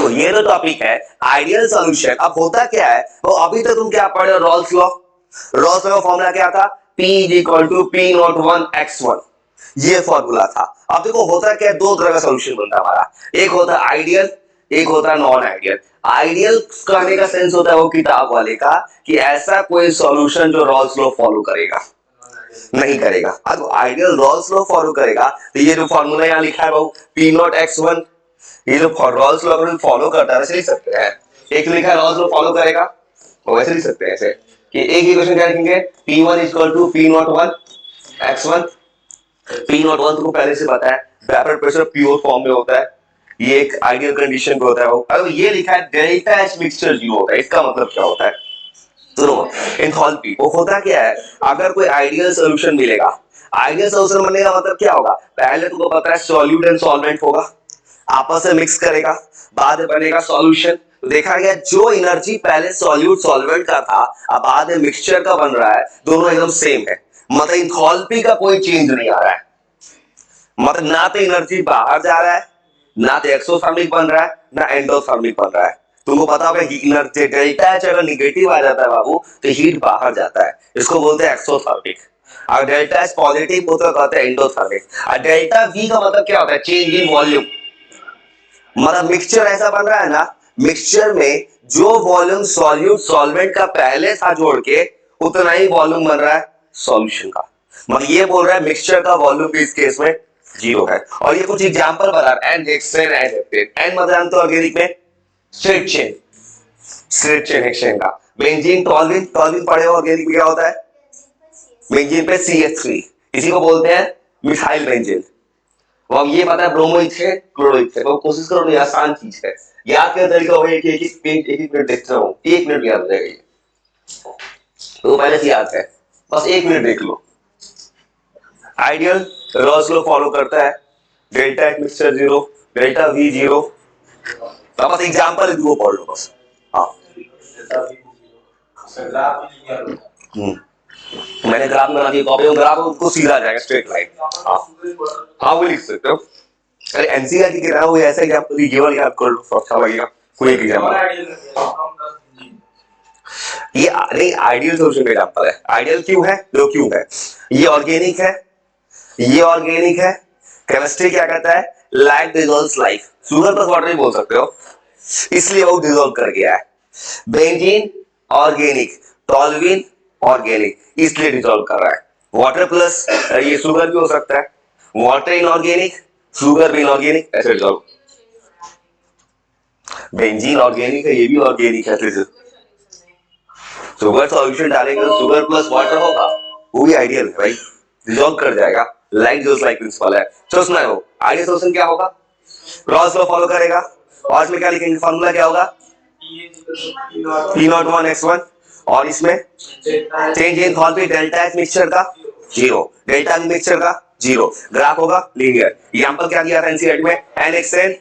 देखो ये तो टॉपिक है आइडियल सॉल्यूशन। अब होता क्या है, वो अभी तक तुम क्या पढ़े हो, रॉल्स लॉ। रॉल्स लॉ का फॉर्मूला क्या था, P equal to P not one X one, ये फॉर्मूला था। अब देखो होता क्या है, दो तरह का सॉल्यूशन बनता है हमारा, एक होता है आइडियल, एक होता है नॉन आइडियल। आइडियल कहने का सेंस होता है वो किताब वाले का कि ऐसा कोई सॉल्यूशन जो रॉल्स लॉ फॉलो करेगा, नहीं करेगा। अब आइडियल रॉल्स लॉ फॉलो करेगा तो ये जो फॉर्मूला यहाँ लिखा है वो पी नॉट एक्स वन, ये जो रॉल्स लॉ फॉलो करता है वैसे लिख सकते हैं। एक लिखा है रॉल्स लॉ फॉलो करेगा, वो वैसे लिख सकते हैं ऐसे कि एक इक्वेशन क्या लिखेंगे, P one equal to P not one X one. P not one तुमको पहले से पता है वेपर प्रेशर प्योर फॉर्म में होता है, ये एक आइडियल कंडीशन पे होता है वो। अब ये लिखा है डेल्टा एच मिक्सचर जीरो होता है, इसका मतलब क्या होता है, सुनो एंथैल्पी। वो होता क्या है, अगर कोई आइडियल सॉल्यूशन मिलेगा, आइडियल सॉल्यूशन बनने का मतलब क्या होगा, पहले तुमको पता है सॉल्यूट एंड सॉल्वेंट होगा, आपस में मिक्स करेगा, बाद में बनेगा सॉल्यूशन। तो देखा गया जो एनर्जी पहले सॉल्यूट सॉल्वेंट का था अब बाद में मिक्सचर का बन रहा है, दोनों एकदम सेम है, मतलब एंथैल्पी का कोई चेंज नहीं आ रहा है। मतलब ना तो एनर्जी बाहर जा रहा है, ना तो एक्सोथर्मिक बन रहा है, ना एंडोथर्मिक बन रहा है। तुमको पता होगा एनर्जी डेल्टा एच अगर निगेटिव आ जाता है बाबू तो हीट बाहर जाता है, इसको बोलते हैं एक्सोथर्मिक। अगर डेल्टा एच पॉजिटिव होता है कहते हैं एंडोथर्मिक। और डेल्टा वी का मतलब क्या होता है, चेंज इन वॉल्यूम। मतलब मिक्सचर ऐसा बन रहा है ना, मिक्सचर में जो वॉल्यूम सॉल्यूट सॉल्वेंट का पहले था जोड़ के उतना ही वॉल्यूम बन रहा है सॉल्यूशन का। मतलब ये बोल रहा है मिक्सचर का वॉल्यूम भी इस केस में जीरो है। और ये कुछ एग्जांपल बता रहा है, N hexane N heptane. N मतलब जानते हो ऑर्गेनिक में straight chain, straight chain hexane का। बेंजीन टॉल्विन, टॉल्विन पढ़े हो ऑर्गेनिक में क्या होता है, बेंजीन पे CH3, इसी को बोलते हैं मिथाइल बेंजीन। अब ये पता है ब्रोमोइक है क्लोरोइक है, वो कोशिश करो नहीं, आसान चीज है, याद करने तरीका वही है कि एक मिनट देखते रहो, एक मिनट याद हो जाएगा ये, तो पहले से याद है, बस एक मिनट देख लो। आइडियल रॉल्स लॉ फॉलो करता है delta H mixture zero, delta we zero. तो बस एग्जांपल वो पढ़ लो बस। हाँ मैंने ग्राफ बना दिया, कॉपी में ग्राफ उसको सीधा आ जाएगा स्ट्रेट लाइन। हाँ हाँ वो लिख सकते हो। अरे एनसीईआरटी के वो ऐसा एग्जांपल दीजिए वाला याद कर लो, अच्छा लगेगा कोई एक एग्जांपल। ये नहीं आइडियल सॉल्यूशन का एग्जांपल है। आइडियल क्यों है, जो क्यों है, ये ऑर्गेनिक है, ये ऑर्गेनिक है। केमिस्ट्री क्या कहता है, like dissolves life, sugar plus water भी बोल सकते हो, इसलिए वो डिसॉल्व कर गया है। बेंजीन ऑर्गेनिक, टॉल्विन ऑर्गेनिक, इसलिए डिसॉल्व कर रहा है। वाटर प्लस ये शुगर भी हो सकता है, वाटर इनऑर्गेनिक, शुगर भी इनऑर्गेनिक, ऐसे डिसॉल्व। बेंजीन ऑर्गेनिक है, ये भी ऑर्गेनिक है, फिर शुगर सॉल्यूशन डालेंगे तो शुगर प्लस वाटर होगा, वो भी आइडियल है भाई, डिसॉल्व कर जाएगा, लाइक जस्ट लाइक प्रिंसिपल है। तो सुना हो आइडियल सॉल्यूशन क्या होगा, रॉल्स लॉ फॉलो करेगा, और इसमें क्या लिखेंगे, फार्मूला क्या होगा P not one X one, और इसमें change in enthalpy delta H mixture का जीरो, डेल्टा वी मिक्सचर का जीरो, ग्राफ होगा लीनियर। एग्जांपल क्या दिया था एनसीईआरटी में, NaCN,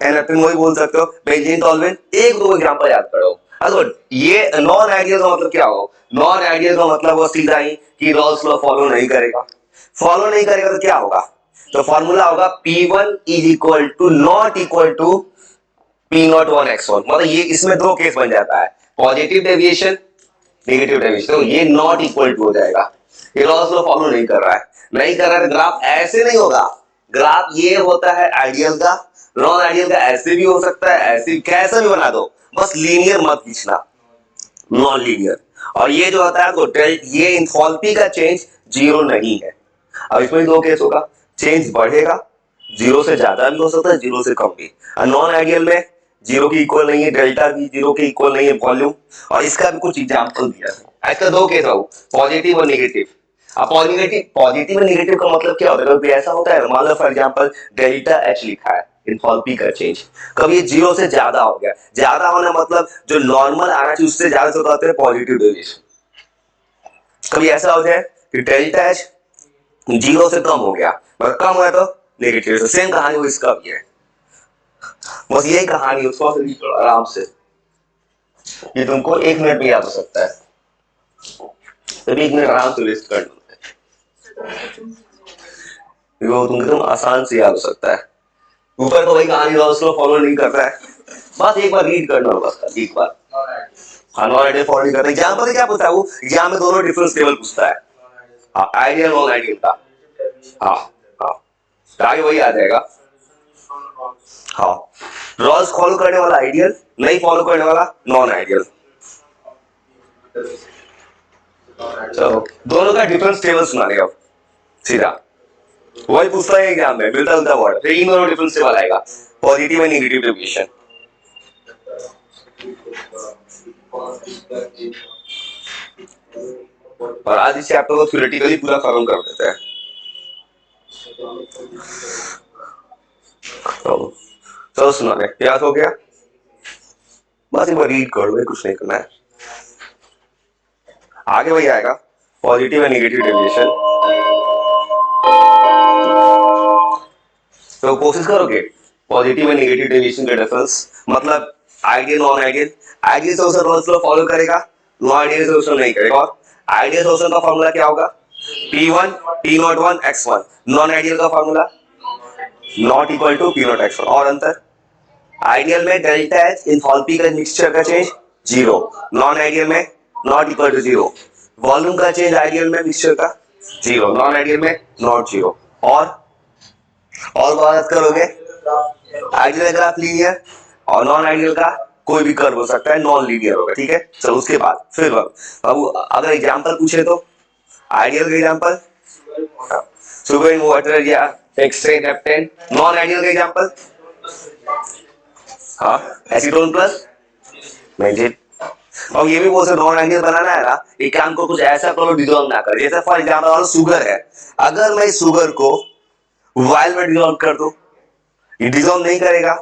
एन वही बोल सकते हो, बेंजीन टॉल्विन, एक दो एग्जांपल याद करो। अच्छा ये नॉन आइडियल का मतलब क्या हो, नॉन आइडियल का मतलब वो सीधा ही कि रॉल्स लॉ फॉलो नहीं करेगा। फॉलो नहीं करेगा तो क्या होगा, तो फॉर्मूला होगा P1 is equal to not equal to P not one X one. मतलब ये इसमें दो केस बन जाता है, पॉजिटिव डेविएशन नेगेटिव डेविएशन, तो ये नॉट इक्वल टू हो जाएगा, ये रॉल्स लॉ फॉलो नहीं कर रहा है, नहीं कर रहा है। ग्राफ ऐसे नहीं होगा, ग्राफ ये होता है आइडियल का, नॉन आइडियल का ऐसे भी हो सकता है, ऐसे कैसा भी बना दो, बस लीनियर मत खींचना, नॉन लीनियर। और ये जो होता है तो ये एंथैल्पी का चेंज जीरो नहीं है। अब इसमें दो केस होगा, चेंज बढ़ेगा, जीरो से ज्यादा भी हो सकता है, जीरो से कम भी। और नॉन आइडियल में जीरो की इक्वल नहीं है, डेल्टा भी जीरो के इक्वल नहीं है वॉल्यूम। और इसका भी कुछ एग्जांपल दिया है, इसका दो केस हो, पॉजिटिव और नेगेटिव। अब पॉजिटिव और नेगेटिव का मतलब क्या होता है, कभी ऐसा होता है, मान लो फॉर एग्जांपल डेल्टा एच लिखा है एंथैल्पी का चेंज, कभी जीरो से ज्यादा हो गया, ज्यादा होना मतलब जो नॉर्मल आना चाहिए उससे ज्यादा से होता है पॉजिटिव डेविएशन। कभी ऐसा हो जाए कि डेल्टा एच जीरो से कम हो गया, और कम हुआ तो नेगेटिव। तो सेम कहानी वो इसका भी है, बस यही कहानी है, उसको आराम से ये तुमको एक मिनट में याद हो सकता है, तभी एक मिनट आराम से वेस्ट कर लो, वो तुमको एकदम आसान से याद हो सकता है। ऊपर तो वही कहानी रॉल्स लॉ फॉलो नहीं करता है, बस एक बार रीड करना होगा, एक बार। हाँ, नॉन आइडियल फॉर्म करना। एग्जाम पर क्या पूछता है वो, एग्जाम में दोनों डिफरेंस टेबल पूछता है, हाँ, आइडियल नॉन आइडियल का। हाँ हाँ, आगे वही आ जाएगा। हाँ, रॉल्स फॉलो करने वाला आइडियल, नहीं फॉलो करने वाला नॉन आइडियल। चलो, दोनों का डिफरेंस टेबल सुना देगा सीधा, वही पूछता है एग्जाम में, मिलता जुलता वर्ड, फिर इन दोनों डिफरेंस टेबल आएगा, पॉजिटिव एंड नेगेटिव डेविएशन। और आज इस चैप्टर को थ्योरेटिकली पूरा खत्म कर देते हैं। चलो सुना दे, याद हो गया? बस एक बार रीड कर लो, कुछ नहीं करना है। आगे वही आएगा, पॉजिटिव एंड नेगेटिव डेविएशन। तो कोशिश करोगे पॉजिटिव एंड नेगेटिव डेविएशन का डिफरेंस, मतलब ideal non ideal. Ideal solution rules लो फॉलो करेगा, नॉन आइडियल सोल्यूशन नहीं करेगा। और आइडियल सोल्यूशन का फार्मूला क्या होगा, P1 P01 x1। Non ideal का formula not equal to P0 x1। और अंतर, आइडियल में डेल्टा एच इंथैल्पी का मिक्सचर का चेंज 0, नॉन आइडियल में नॉट इक्वल टू 0। वॉल्यूम का चेंज आइडियल में मिक्सचर का 0, नॉन आइडियल में नॉट 0। और बात करोगे आइडियल ग्राफ लीनियर और नॉन आइडियल का कोई भी कर्व हो सकता है, नॉन लीनियर होगा, ठीक है। चलो उसके बाद फिर अब अगर एग्जांपल पूछे तो आइडियल का एग्जांपल सुगर इन वाटर या एक्सट्रेन हेप्टेन, नॉन आइडियल का एग्जांपल हाँ एसीटोन प्लस बेंजीन। और ये भी बोल सकते नॉन आइडियल बनाना है ना, एक काम को कुछ ऐसा करो डिसॉल्व ना कर, जैसे फॉर एग्जांपल शुगर है, अगर मैं शुगर को वाइल में डिसॉल्व कर दूं, ये डिसॉल्व नहीं करेगा।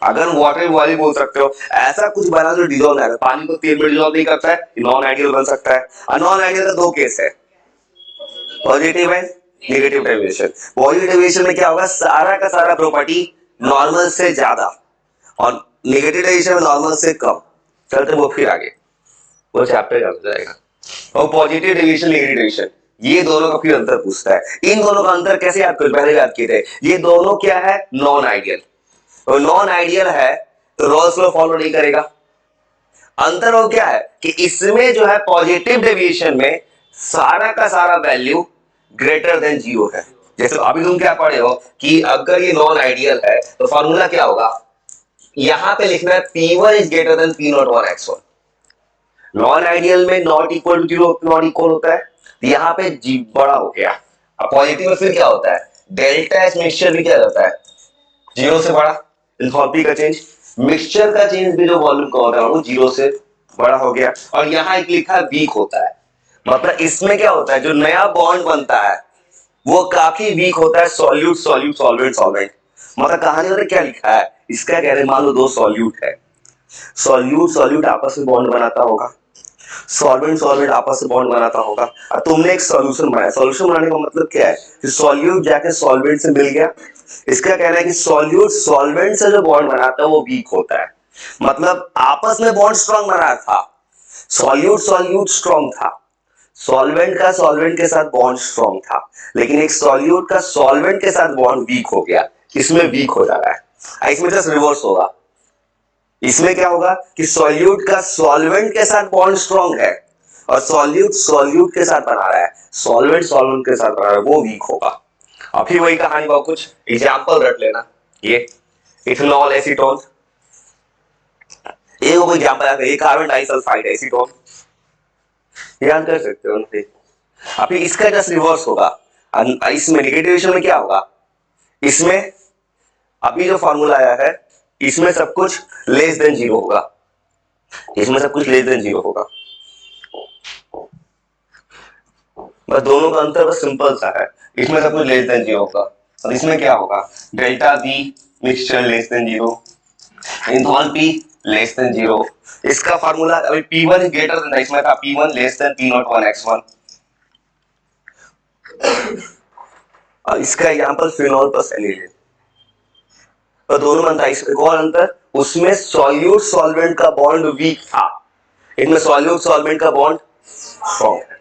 अगर वाटर बॉइल बोल सकते हो, ऐसा कुछ बना जो डिसॉल्व नहीं, पानी को तेल में डिसॉल्व नहीं करता है, नॉन आइडियल बन सकता है। और नॉन आइडियल का दो केस है, positive and negative deviation. Positive deviation में क्या होगा, सारा का सारा प्रॉपर्टी नॉर्मल से ज्यादा, और नेगेटिव डेविएशन में नॉर्मल से कम। चलते वो फिर आगे वो चैप्टर चल जाएगा। और पॉजिटिव डेविएशन नेगेटिव डेविएशन, ये दोनों का फिर अंतर पूछता है। इन दोनों का अंतर कैसे याद करो, पहले याद किए थे, ये दोनों क्या है, नॉन आइडियल। और नॉन आइडियल है तो रॉल्स लॉ फॉलो नहीं करेगा। अंतर हो क्या है कि इसमें जो है पॉजिटिव डेविएशन में सारा का सारा वैल्यू ग्रेटर देन 0 है। जैसे अभी तुम क्या पढ़े हो कि अगर ये नॉन आइडियल है तो फॉर्मूला क्या होगा, यहां पे लिखना है P1 is greater than P01 x1। Non ideal में not equal to 0 not equal होता है, यहां पे जी बड़ा हो गया। अब पॉजिटिव में फिर क्या होता है, डेल्टा एच मिक्सचर भी क्या रहता है 0 से बड़ा, एंथैल्पी का चेंज, मिक्सचर का चेंज भी जो वॉल्यूम का होता है वो 0 से बड़ा हो गया। और यहां एक लिखा वीक होता है, मतलब इसमें क्या होता है, जो नया बॉन्ड बनता है वो काफी वीक होता है, सॉल्यूट सॉल्यूट सॉल्वेंट सॉल्वेंट। मतलब कहानी में क्या लिखा है, इसका कह रहे मान लो दो सॉल्यूट है, सॉल्यूट सॉल्यूट आपस में बॉन्ड बनाता होगा, सॉल्वेंट सॉल्वेंट आपस में बॉन्ड बनाता होगा, और तुमने एक सॉल्यूशन बनाया। सॉल्यूशन बनाने का मतलब क्या है कि सॉल्यूट जाके सॉल्वेंट से मिल गया। इसका कहना है कि सॉल्यूट सॉल्वेंट से जो बॉन्ड बनाता है वो वीक होता है, मतलब आपस में बॉन्ड स्ट्रॉन्ग बना था, सॉल्यूट सॉल्यूट स्ट्रॉन्ग था, सॉल्वेंट का सॉल्वेंट के साथ बॉन्ड स्ट्रॉन्ग था, लेकिन एक सॉल्यूट का सॉल्वेंट के साथ बॉन्ड वीक हो गया, इसमें वीक हो जा रहा है। इसमें जस्ट रिवर्स होगा, इसमें क्या होगा कि सॉल्यूट का सॉल्वेंट के साथ बॉन्ड स्ट्रॉन्ग है और सॉल्यूट सॉल्यूट के साथ बना रहा है, सॉल्वेंट सॉल्वेंट के साथ बना रहा है, वो वीक होगा। अब फिर वही कहानी का कुछ एग्जांपल रख लेना, ये इथेनॉल एसीटोन, ये वो एग्जांपल है, ये कार्बन डाइसल्फाइड एसीटोन, याद कर सकते हो। अभी इसका जस्ट रिवर्स होगा, इसमें नेगेटिव में क्या होगा, इसमें अभी जो फॉर्मूला आया है इसमें सब कुछ लेस देन 0 होगा, इसमें सब कुछ लेस देन 0 होगा। बस दोनों का अंतर बस सिंपल सा है, इसमें सब कुछ लेस देन 0 होगा और इसमें क्या होगा, delta B mixture less than 0, enthalpy less than 0। इसका फार्मूला अभी P1 इज ग्रेटर देन, इसमें था P1 less then P01 x1। और इसका एग्जांपल फिनॉल प्लस एनिलीन। तो दोनों में अंतर, एक और अंतर, उसमें सॉल्यूट सॉल्वेंट का बॉन्ड वीक था, इनमें सॉल्यूट सॉल्वेंट का बॉन्ड स्ट्रॉन्ग है।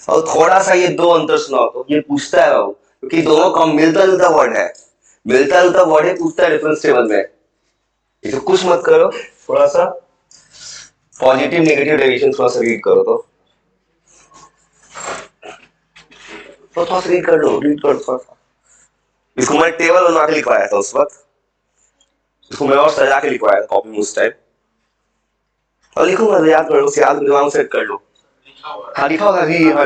और थोड़ा सा ये दो अंतर सुनाओ तो ये पूछता है बाबू, क्योंकि दोनों कम मिलता जुलता वर्ड है, मिलता जुलता वर्ड है, पूछता है डिफरेंस टेबल में। इसको कुछ मत करो, थोड़ा सा पॉजिटिव नेगेटिव डेविएशन थोड़ा सा रीड करो तो थोड़ा सा रीड कर लो, रीड कर थोड़ा सा। इसको मैंने टेबल बनवा के लिखवाया था उस वक्त, इसको मैं और सजा के लिखवाया था कॉपी में उस टाइम, और लिखूंगा तो याद कर लो, याद दिमाग सेट कर लो। हाँ लिखा होगा, रीड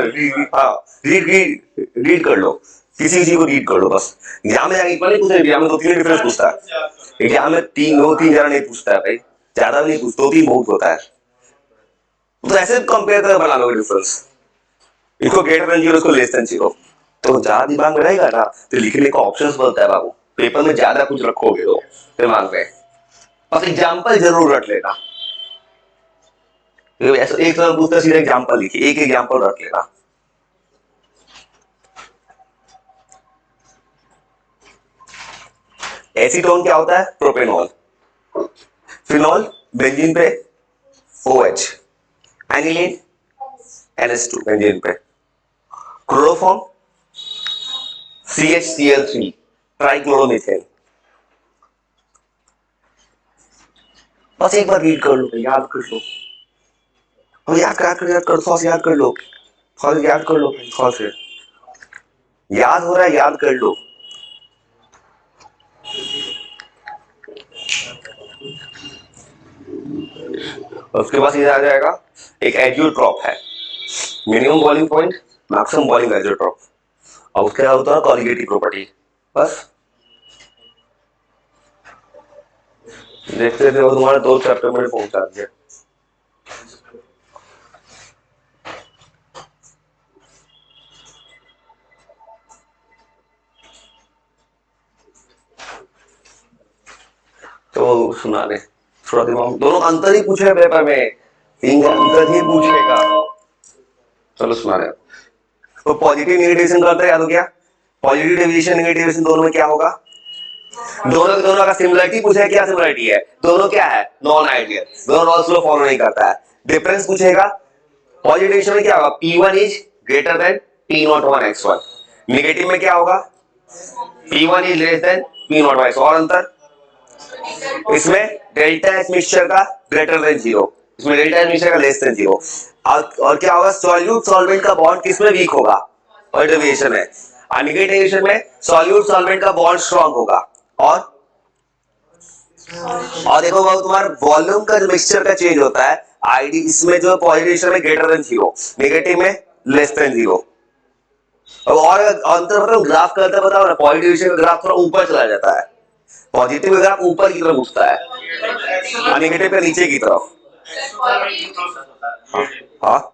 रीड रीड कर लो, किसी किसी को रीड कर लो बस। एग्जाम में जाके नहीं पूछे, एग्जाम में 2-3 डिफरेंस पूछता है, एग्जाम में 2-3 जरा नहीं पूछता है भाई, ज्यादा भी नहीं पूछता, 2-3 बहुत होता है। तो ऐसे कंपेयर कर बना लोगे डिफरेंस, इसको ग्रेटर देन 0, इसको लेस देन 0, तो ज्यादा दिमाग में रहेगा ना, तो लिखने का ऑप्शंस बनता है बाबू, पेपर में ज्यादा कुछ रखोगे तो दिमाग में, बस एग्जाम्पल जरूर रख लेना। ऐसा एक तरह पूछता सीधा एग्जाम्पल लिखिए, एक एग्जाम्पल रख लेना। एसीटोन क्या होता है? प्रोपेनॉल। फिनॉल बेंजीन पे OH, एनिलीन NH2 बेंजीन पे, क्लोरोफॉर्म CHCl3 ट्राइक्लोरोमीथेन। बस एक बार रीड कर लो, याद कर लो, और याद कर थोड़ा सा याद कर लो, थोड़ा सा याद कर लो, थोड़ा से याद हो रहा है, याद कर लो। उसके बाद ये आ जाएगा एक एजियोट्रॉप है, minimum boiling point, maximum boiling azeotrope, और उसके बाद होता है कॉलिगेटिव प्रॉपर्टी। बस देखते थे, वो तुम्हारे 2 चैप्टर में पहुंचा दिया। तो सुना दे थोड़ा दिमाग, दोनों अंतर ही पूछे पेपर में, 3 का अंतर ही पूछेगा। चलो सुना रहे, तो पॉजिटिव नेगेटिव करते हैं, याद हो गया? पॉजिटिव डेविएशन नेगेटिव डेविएशन दोनों में क्या होगा? दोनों का सिमिलरिटी पूछेगा, क्या सिमिलरिटी है? दोनों क्या है? नॉन आइडियल, दोनों रॉल्स लॉ फॉलो नहीं करता है। डिफरेंस पूछेगा, पॉजिटिव डेविएशन में क्या होगा? P1 is greater than P01 x1, negative में क्या होगा? P1 is less than P01 x, और अंतर इसमें डेल्टा एच मिक्सचर का ग्रेटर देन 0, इसमें डेल्टा एच मिक्सचर का लेस देन 0, और क्या होगा? सॉल्यूट सॉल्वेंट का बॉन्ड किसमें वीक होगा? पॉजिटिव डेविएशन में, और नेगेटिव डेविएशन में सॉल्यूट सॉल्वेंट का बॉन्ड स्ट्रांग होगा। और देखो वो तुम्हारा वॉल्यूम का जो मिक्सचर का चेंज होता है, आईडी इसमें जो पॉजिटिव डेविएशन में ग्रेटर देन 0, नेगेटिव में लेस देन 0। और अंतर मतलब ग्राफ का अंतर बताओ ना, पॉजिटिव डेविएशन का ग्राफ थोड़ा ऊपर चला जाता है, पॉजिटिव ग्राफ ऊपर की तरफ उठता है, और नेगेटिव का नीचे की तरफ। हाँ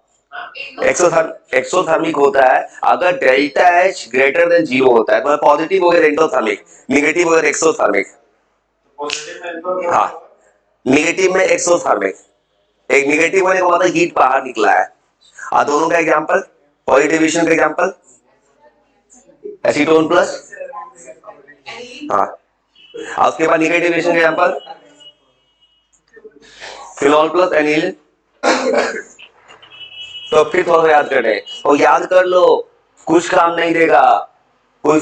एक्सोथर्मिक होता है, अगर डेल्टा एच ग्रेटर देन 0 होता है तो पॉजिटिव हो गया एंडोथर्मिक, नेगेटिव हो गया एक्सोथर्मिक। हाँ नेगेटिव में एक्सोथर्मिक, एक नेगेटिव होने का मतलब हीट बाहर निकला है। और दोनों का एग्जांपल, पॉजिटिव डेविएशन का एग्जांपल एसीटोन प्लस, हाँ, और उसके बाद नेगेटिव डेविएशन का एग्जांपल फिनॉल प्लस एनिलीन। तो फिर थोड़ा याद कर रहे, और याद कर लो, कुछ काम नहीं देगा, कोई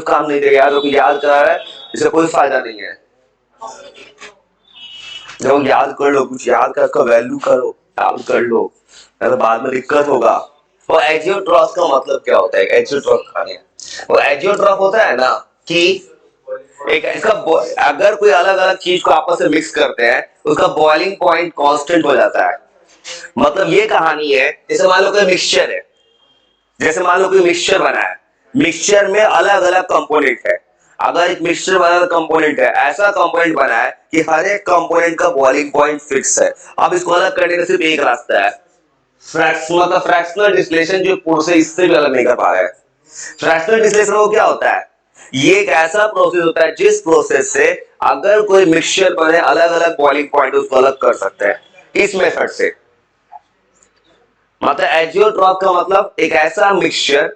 काम नहीं देगा, याद कर रहा है इससे कोई फायदा नहीं है। जब याद कर लो, कुछ याद कर, उसका वैल्यू करो, याद कर लो, तो बाद में दिक्कत होगा। वो एजियोट्रॉफ का मतलब क्या होता है? एजियोट्रॉफ खाने, वो एजियोट्रॉफ होता है ना कि एक इसका अगर कोई अलग अलग चीज को आपस में मिक्स करते हैं, उसका बॉइलिंग पॉइंट कांस्टेंट हो जाता है। मतलब ये कहानी है, जैसे मान लो कोई मिक्सचर है, जैसे मान लो कोई मिक्सचर बना है, मिक्सचर में अलग अलग कंपोनेंट है, अगर एक मिक्सचर में अलग कंपोनेंट है, ऐसा कंपोनेंट बना है कि हर एक कंपोनेंट का बॉइलिंग पॉइंट फिक्स है। अब इसको अलग करने का सिर्फ एक रास्ता है, फ्रैक्शनल डिस्टिलेशन, जो पूरे इससे भी अलग नहीं कर पा रहे हैं। फ्रैक्शनल डिस्टिलेशन वो क्या होता है? ये एक ऐसा प्रोसेस होता है जिस प्रोसेस से अगर कोई मिक्सचर बने, अलग अलग बॉइलिंग पॉइंट उसको अलग कर सकते हैं इस मेथड से। मतलब एजियोट्रॉप का मतलब एक ऐसा मिक्सचर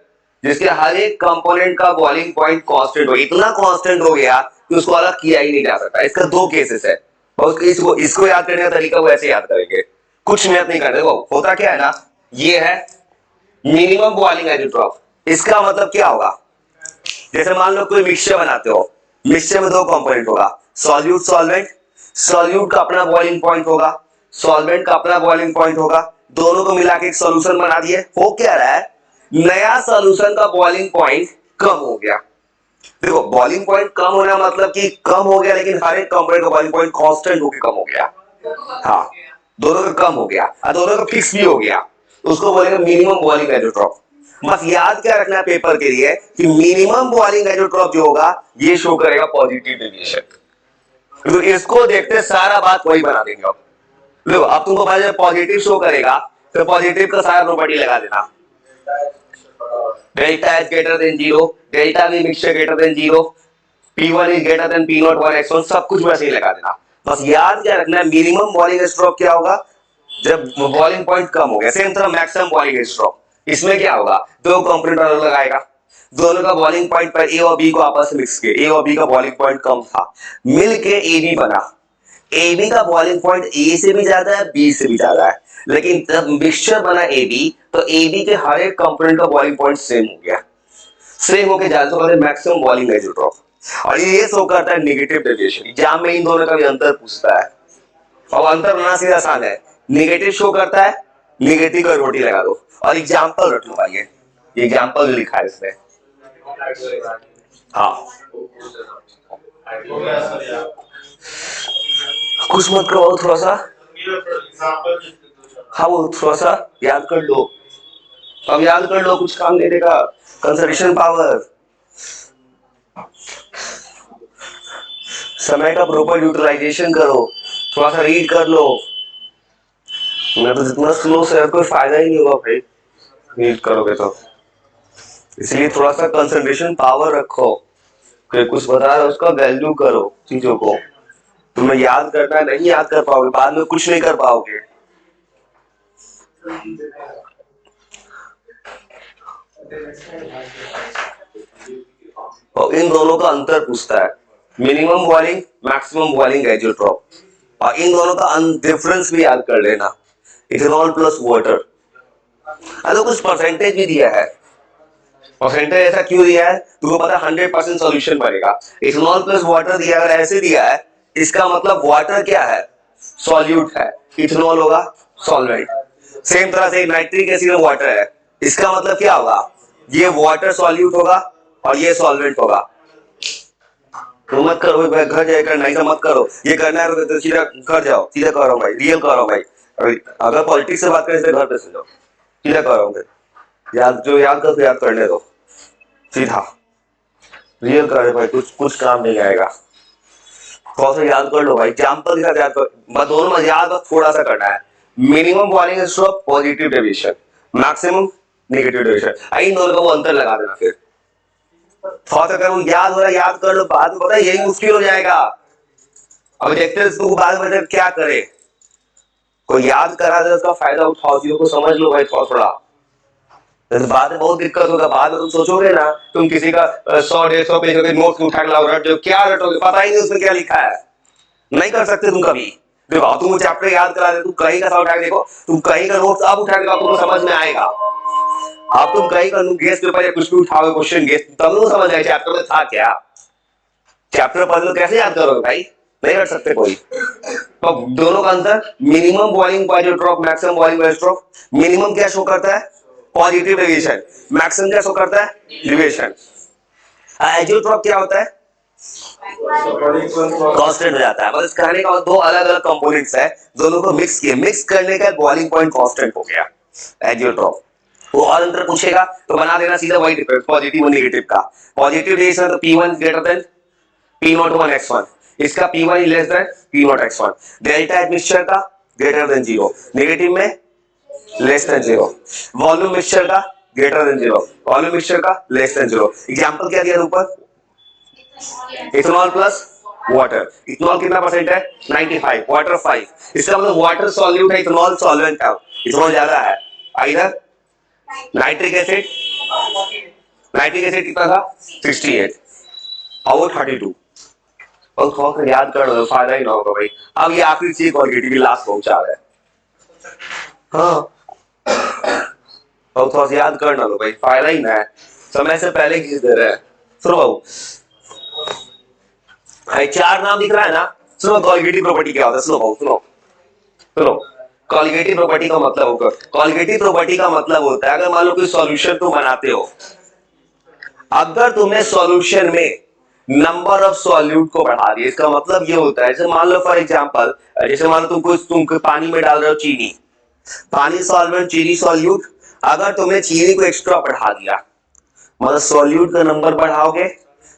जिसके हर एक कंपोनेंट का बॉइलिंग पॉइंट कांस्टेंट हो, इतना कांस्टेंट हो गया कि उसको अलग किया ही नहीं जा सकता। इसका 2 केसेस है, और इसको याद करने का तरीका वो ऐसे याद करेंगे, कुछ मेहनत नहीं करते। वो होता क्या है ना, ये है मिनिमम बॉइलिंग एजियोट्रॉप। इसका मतलब क्या होगा? जैसे मान लो कोई मिक्सचर बनाते हो, मिक्सचर में 2 कंपोनेंट होगा, सॉल्यूट सॉल्वेंट, सॉल्यूट का अपना बॉइलिंग पॉइंट होगा, सॉल्वेंट का अपना बॉइलिंग पॉइंट होगा, दोनों को मिला के एक सॉल्यूशन बना दिए। हो क्या रहा है, नया सॉल्यूशन का बॉइलिंग पॉइंट कम हो गया। देखो बॉइलिंग पॉइंट कम होना मतलब कि कम हो गया, लेकिन हर एक कंपोनेंट का बॉइलिंग पॉइंट कांस्टेंट होकर कम हो गया। हाँ, दोनों का कम हो गया और दोनों का फिक्स भी हो गया, तो उसको बोलेंगे मिनिमम बॉइलिंग आइसोट्रॉप। बस याद क्या रखना है पेपर के लिए कि मिनिमम बॉइलिंग आइसोट्रॉप जो होगा ये शो करेगा पॉजिटिव डेविएशन। तो इसको देखते सारा बात वही बना देंगे। अब देखो, अब तुमको पता पॉजिटिव शो करेगा तो पॉजिटिव का सारा प्रॉपर्टी लगा देना। Delta is greater than zero, delta we mixture greater than zero, P1 is greater than P0 1 x1, सब कुछ वैसे ही लगा देना। बस याद क्या रखना है, मिनिमम बॉइलिंग स्ट्रोक क्या होगा जब बॉइलिंग पॉइंट कम हो गया। सेम तरह मैक्सिमम बॉइलिंग स्ट्रोक, इसमें क्या होगा, दो कंपोनेंट अलग लगाएगा, दोनों का बॉइलिंग पॉइंट पर ए और बी को आपस में मिक्स किया, ए और बी का बॉइलिंग पॉइंट कम था, मिल के ए बी बना। ए बी का बॉइलिंग पॉइंट ए से भी ज्यादा है, बी से भी ज्यादा है, लेकिन जब मिक्सचर बना ए बी तो ए बी के हर एक कंपोनेंट का बॉइलिंग पॉइंट सेम हो गया। सेम होके जाए तो मैक्सिमम बॉइलिंग आइसोट्रॉप। और ये शो करता है नेगेटिव डेविएशन। एग्जाम में इन दोनों का भी अंतर पूछता है, और अंतर बनाना सीधा आसान है। नेगेटिव शो करता है, नेगेटिव का रोटी लगा दो और एग्जाम्पल रट लो भाई, ये एग्जाम्पल जो लिखा है इसमें। हाँ, कुछ मत करो, थोड़ा सा, हाँ वो थोड़ा सा याद कर लो, अब याद कर लो, कुछ काम नहीं देगा। कंसंट्रेशन पावर, समय का प्रॉपर यूटिलाइजेशन करो, थोड़ा सा रीड कर लो। मैं तो जितना स्लो से कोई फायदा ही नहीं होगा भाई रीड करोगे तो, इसलिए थोड़ा सा कंसंट्रेशन पावर रखो, कोई कुछ बता रहा है उसका वैल्यू करो चीजों को। तुम्हें याद करना, नहीं याद कर पाओगे, बाद में कुछ नहीं कर पाओगे। और इन दोनों का अंतर पूछता है, मिनिमम बॉइलिंग मैक्सिमम बॉइलिंग आइसोट्रॉप, और इन दोनों का डिफरेंस भी याद कर लेना, इथेनॉल प्लस वाटर। अरे कुछ परसेंटेज भी दिया है, परसेंटेज ऐसा क्यों दिया है, तुमको पता है 100% सॉल्यूशन बनेगा। इथेनॉल प्लस वाटर दिया, अगर ऐसे दिया है इसका मतलब वाटर क्या है, सॉल्यूट है, इथेनॉल होगा सॉल्वेंट। सेम तरह से नाइट्रिक एसिड में वाटर है, इसका मतलब क्या होगा, ये वाटर सॉल्यूट होगा और ये सॉल्वेंट होगा। तो मत करो भाई, घर जाकर नहीं तो मत करो, ये करना है तो सीधा घर जाओ, सीधा करो भाई, रियल करो भाई। अगर पॉलिटिक्स से बात करें तो घर पे से जाओ, सीधा करो, याद जो याद कर याद करने दो, सीधा रियल करे भाई, कुछ कुछ काम नहीं आएगा। थोड़ा सा याद कर लो भाई, एग्जाम्पल के साथ याद कर, बस दोनों में याद बस थोड़ा सा करना है। Minimum boiling stroke positive deviation, maximum negative deviation, इन दोनों का वो अंतर लगा देना। फिर थोड़ा सा अगर याद हो रहा है याद कर लो, बाद में पता है यही मुश्किल हो जाएगा। अब देखते हैं इसको बाद में क्या करे, कोई याद करा दे उसका फायदा उठाओ, चीजों को समझ लो भाई थोड़ा थोड़ा, बाद में बहुत दिक्कत होगा। बाद में तुम सोचोगे ना, तुम किसी का 100-150 पेज के नोट्स उठा के लाओ, रट जो क्या रटोगे, पता ही नहीं उसमें क्या लिखा है, नहीं कर सकते तुम कभी। देखो तुम चैप्टर याद करा दे, तुम कहीं का उठा के देखो, तुम कहीं का नोट्स अब उठा के तुमको समझ में आएगा। अब तुम कहीं का गेस पेपर या कुछ भी उठाओगे क्वेश्चन गेस, तब तुम समझ आए चैप्टर में था क्या। चैप्टर पढ़ कैसे याद करोगे भाई, नहीं कर सकते कोई। तो दोनों का अंतर, minimum boiling point drop, maximum boiling point drop. Minimum क्या शो करता है, पॉजिटिव डेविएशन, मैक्सिमम क्या शो करता है, डेविएशन। आइसोट्रॉप क्या होता है, कांस्टेंट हो जाता है। बस कहने का दो अलग अलग कंपोनेंट्स है, दोनों को मिक्स किए, मिक्स करने का बॉइलिंग पॉइंट कांस्टेंट हो गया आइसोट्रॉप। वो और अंतर पूछेगा तो बना देना सीधा वही डिफरेंस, पॉजिटिव और नेगेटिव का। पॉजिटिव डेविएशन तो P1 greater than P0 1 x1, इसका P1 less than P0 x1। Delta H mixture का ग्रेटर देन जीरो, नेगेटिव में less than zero. Volume mixture का greater than zero, volume mixture का less than zero. Example क्या दिया ऊपर, ethanol plus water. Ethanol कितना percent है, 95, water 5। इसका मतलब वाटर सॉल्यूट है, इथेनॉल सॉल्वेंट है, इथेनॉल ज्यादा है। इधर नाइट्रिक एसिड, नाइट्रिक एसिड कितना था, 68 और वो 32। और थोड़ा याद कर लो, फायदा ही ना होगा भाई। अब ये आखिरी चीज क्वालिटी की लास्ट पहुंचा रहा है, हाँ, और थोड़ा याद कर ना लो भाई, फायदा ही ना है, समय से पहले घिस दे रहे हैं। सुनो बाबू, चार नाम दिख रहा है ना, सुनो कॉलिगेटिव प्रॉपर्टी क्या होता है, सुनो सुनो सुनो। कॉलिगेटिव प्रॉपर्टी का मतलब होगा, कॉलिगेटिव प्रॉपर्टी का मतलब होता है अगर मान लो कोई सॉल्यूशन तुम बनाते हो, अगर तुमने सॉल्यूशन में नंबर ऑफ सॉल्यूट को बढ़ा दिया, इसका मतलब ये होता है जैसे मान लो फॉर एग्जांपल, जैसे मान लो तुम पानी में डाल रहे हो चीनी, पानी सॉल्वेंट चीनी सॉल्यूट, अगर तुमने चीनी को एक्स्ट्रा बढ़ा दिया मतलब सॉल्यूट का नंबर बढ़ाओगे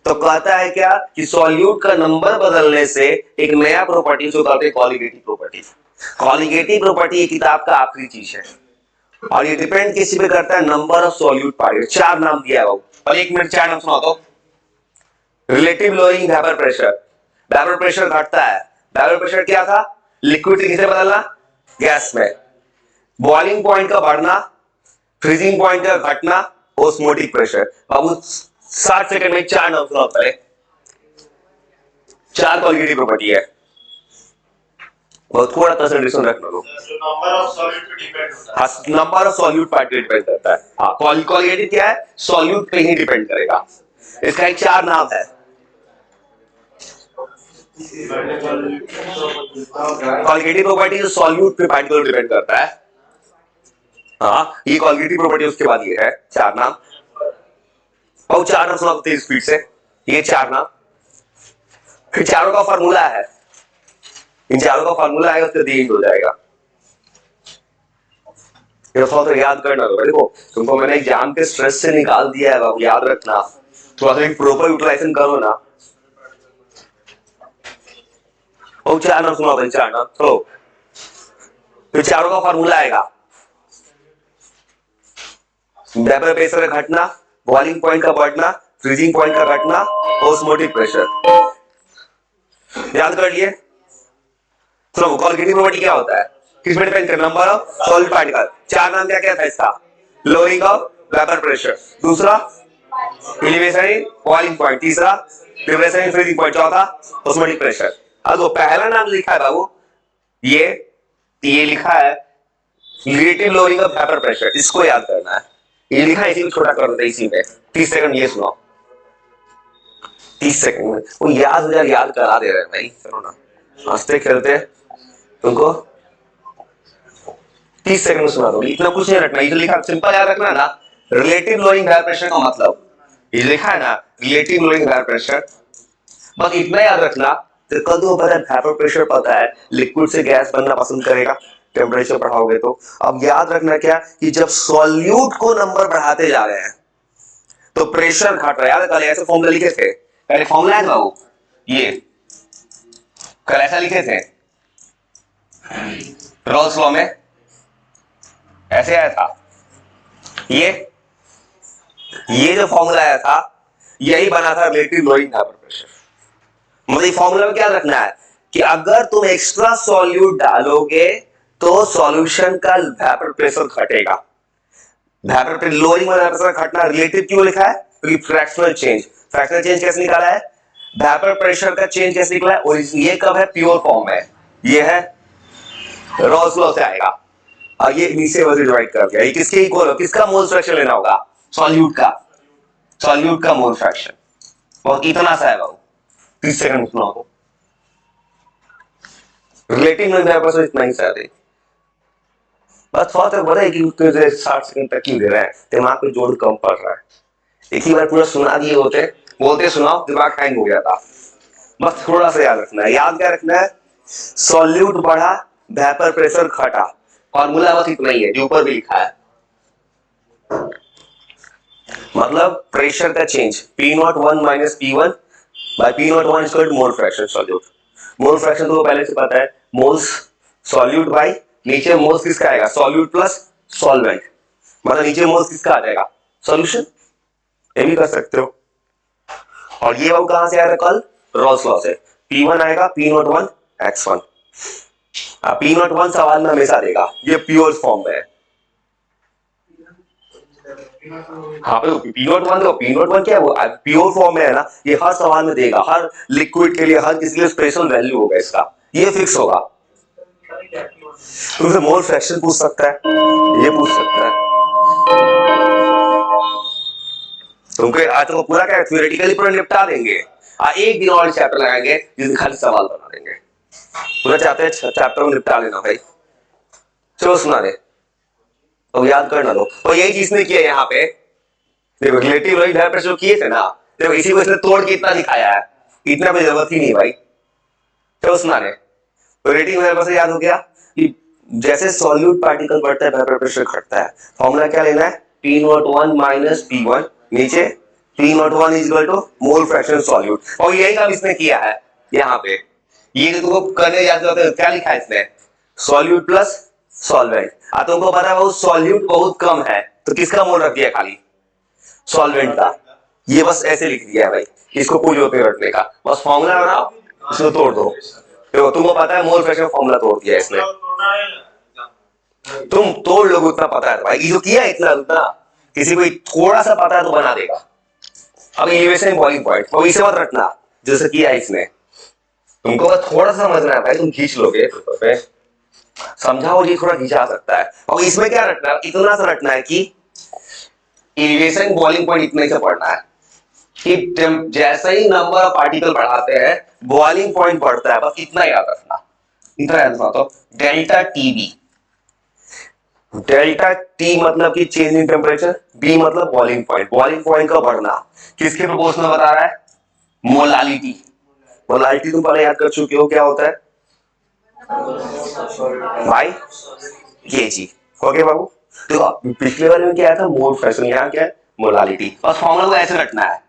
तो कहता है क्या कि सॉल्यूट का नंबर बदलने से एक नया प्रॉपर्टी जो कहते हैं कॉलिगेटिव प्रॉपर्टी। कॉलिगेटिव प्रॉपर्टी ये किताब का आखिरी चीज है और ये डिपेंड किसी पे करता है नंबर ऑफ सॉल्यूट पार्टिकल। चार नाम दिया है वो, और एक मिनट चार नाम सुना दो। Relative lowering vapour pressure, vapour pressure घटता है, वेपर प्रेशर क्या था, लिक्विड से किसे बदलना, गैस में। बॉइलिंग पॉइंट का बढ़ना, फ्रीजिंग पॉइंट का घटना, ओस्मोटिक प्रेशर। बाबू 60 सेकंड में चार नाम सुनाओ पहले, चार कॉलिगेटिव प्रॉपर्टी है, बहुत थोड़ा कंसंट्रेशन रखना लो। नंबर ऑफ सॉल्यूट पे डिपेंड होता है, नंबर ऑफ सॉल्यूट पार्ट पे डिपेंड करता है। हाँ कॉलिगेटिव क्या है, सॉल्यूट पे ही डिपेंड करेगा। इसका एक चार नाम है, कॉलिगेटिव प्रॉपर्टी जो सॉल्यूट पे पार्टिकल डिपेंड करता है। हाँ ये कॉलिगेटिव प्रॉपर्टी, उसके बाद ये है चार नाम। और चार नाम सुनाओ तेज स्पीड से, ये चार नाम। फिर चारों का फॉर्मूला है, इन चारों का फॉर्मूला है, उसका दी हो जाएगा। ये तो याद करना होगा। देखो तुमको मैंने एग्जाम के स्ट्रेस से निकाल दिया है बाबू, याद रखना, थोड़ा सा प्रॉपर यूटिलाइजेशन करो ना। और चार नाम सुनाओ भाई, चार नाम तो फिर चारों का फॉर्मूला आएगा, वेपर प्रेशर का घटना, बॉइलिंग पॉइंट का बढ़ना, फ्रीजिंग पॉइंट का घटना, ओस्मोटिक प्रेशर। याद कर लिए। तो कॉलिगेटिव प्रॉपर्टी क्या होता है, किस पे डिपेंड करता है, नंबर ऑफ सॉल्यूट पार्टिकल। चार नाम क्या क्या था इसका, लोअरिंग ऑफ वेपर प्रेशर, दूसरा एलिवेशन इन बॉइलिंग पॉइंट, तीसरा लिबरेशन इन फ्रीजिंग पॉइंट, चौथा ओस्मोटिक प्रेशर। अब वो पहला नाम लिखा है बाबू, ये लिखा है relative lowering of vapour pressure, इसको याद करना है। ये लिखा है, इसी को छोटा कर दो इसी में। 30 सेकंड ये सुनाओ, 30 सेकंड में वो याद हो जाए, याद करा दे रहे हैं भाई, चलो ना हंसते खेलते तुमको 30 सेकंड में सुना दो, इतना कुछ नहीं रखना। ये जो लिखा सिंपल याद रखना ना, रिलेटिव लोअरिंग वेपर प्रेशर का मतलब ये लिखा है ना, रिलेटिव लोअरिंग वेपर प्रेशर, बस इतना याद रखना। तो कल तो पता है वेपर प्रेशर पता है लिक्विड से गैस बनना पसंद करेगा टेम्परेचर बढ़ाओगे तो। अब याद रखना क्या कि जब सॉल्यूट को नंबर बढ़ाते जा रहे हैं तो प्रेशर घट रहा है। कल ऐसे फॉर्मूला लिखे थे, पहले फॉर्मूला है बाबू, ये कल ऐसा लिखे थे रॉल्स लॉ में, ऐसे आया था। ये जो फॉर्मूला आया था यही बना था रिलेटिव लोअरिंग वेपर प्रेशर। मतलब फॉर्मूला में क्या रखना है कि अगर तुम एक्स्ट्रा सॉल्यूट डालोगे तो सॉल्यूशन का वेपर प्रेशर घटेगा। वेपर प्रेशर लोअरिंग वाला प्रेशर घटना, रिलेटिव क्यों लिखा है क्योंकि फ्रैक्शनल चेंज, फ्रैक्शनल चेंज कैसे निकाला है, वेपर प्रेशर का चेंज कैसे निकला है, और ये कब है, प्योर फॉर्म है, ये है रॉल्स लॉ से आएगा। और ये नीचे वैसे डिवाइड कर दिया, ये किसके इक्वल, किसका मोल फ्रैक्शन लेना होगा, सॉल्यूट का, सॉल्यूट का मोल फ्रैक्शन। और कितना सा है बाबू, 30 सेकंड सुना हो, रिलेटिव में वेपर प्रेशर इतना ही सा है। बस थोड़ा सा बता कि 60 सेकंड तक क्यों दे रहा है, दिमाग पे जोर कम पड़ रहा है। एक ही बार पूरा सुना दिए होते, बोलते सुनाओ दिमाग हैंग हो गया था। बस थोड़ा सा याद रखना है, याद क्या रखना है, सॉल्यूट बढ़ा वेपर प्रेशर घटा, फॉर्मूला बस इतना ही है जो ऊपर भी लिखा है। मतलब प्रेशर का change P01 minus P1 by P01 is equal to mole fraction solute. Mole fraction तो पहले से पता है, मोल्स सॉल्यूट बाय नीचे मोल्स किसका आएगा, सॉल्यूट प्लस सॉल्वेंट, मतलब नीचे मोल्स किसका आ जाएगा, सॉल्यूशन। ये भी कर सकते हो। और ये वो कहां से आया था कल, रॉल्स लॉ से। P1 आएगा P01 x1, P01 सवाल में हमेशा देगा, ये प्योर फॉर्म में है। हाँ P01 तो P01 क्या है, वो प्योर फॉर्म में है ना, ये हर सवाल में देगा, हर लिक्विड के लिए, हर किसी के लिए स्पेशल वैल्यू होगा इसका, ये फिक्स होगा। तुमसे मोल फ्रैक्शन पूछ सकता है, ये पूछ सकता है तुमको। आज तो पूरा क्या थ्योरेटिकली पूरा निपटा देंगे, एक दिन और चैप्टर लगाएंगे जिसमें खाली सवाल बना देंगे। पूरा चैप्टर में निपटा लेना भाई। चलो सुना दे तो याद करना दो। और यही चीज ने किया यहाँ पे, देखो रिलेटिव लोइड ब्लड प्रेशर किए थे ना, देखो इसी को इसने तोड़ के इतना दिखाया है, इतना भी जरूरत ही नहीं भाई। चलो सुना दे। तो रेटिंग ब्लड प्रेशर याद हो गया कि जैसे सॉल्यूट पार्टिकल बढ़ता है ब्लड प्रेशर घटता है। फॉर्मूला क्या लेना है, P01 माइनस P1, नीचे P01 is equal to mole fraction solute. और यही काम इसने किया है यहाँ पे। ये जो तुमको करने जाते हो क्या लिखा है इसने, सॉल्यूट प्लस सॉल्वेंट। अब तुमको पता है वो सॉल्यूट बहुत कम है तो किसका मोल रख दिया, खाली सॉल्वेंट का। ये बस ऐसे लिख दिया है भाई, इसको कोई जरूरत नहीं रखने का, बस फॉर्मूला बनाओ इसको तोड़ दो। देखो तुमको पता है मोल फ्रैक्शन फॉर्मूला तोड़ दिया इसने, तुम तोड़ लोगे उतना पता है भाई। ये जो किया है इतना उतना, किसी को थोड़ा सा पता है तो बना देगा। अब एलिवेशन बॉइलिंग पॉइंट और इसे मत रटना जैसे किया है इसने, तुमको बस थोड़ा सा समझना है भाई, तुम खींच लोगे पे समझाओ, ये थोड़ा खींचा सकता है। और इसमें क्या रटना है, इतना सा रटना है कि एलिवेशन बॉइलिंग पॉइंट इतने से पढ़ना है कि जैसे ही नंबर ऑफ पार्टिकल बढ़ाते हैं बॉइलिंग पॉइंट बढ़ता है, बस इतना याद रखना। इतना याद रखना तो डेल्टा टीबी, डेल्टा टी मतलब कि चेंज इन टेम्परेचर, बी मतलब बॉइलिंग पॉइंट। बॉइलिंग पॉइंट का बढ़ना किसके प्रोपोर्शनल बता रहा है, मोलालिटी। मोलालिटी तुम पहले याद कर चुके हो, क्या होता है भाई, केजी। ओके बाबू, तो पिछले वाले में क्या था, मोल फ्रैक्शन, यहाँ क्या है मोलालिटी। और फॉर्मूला को ऐसे रखना है,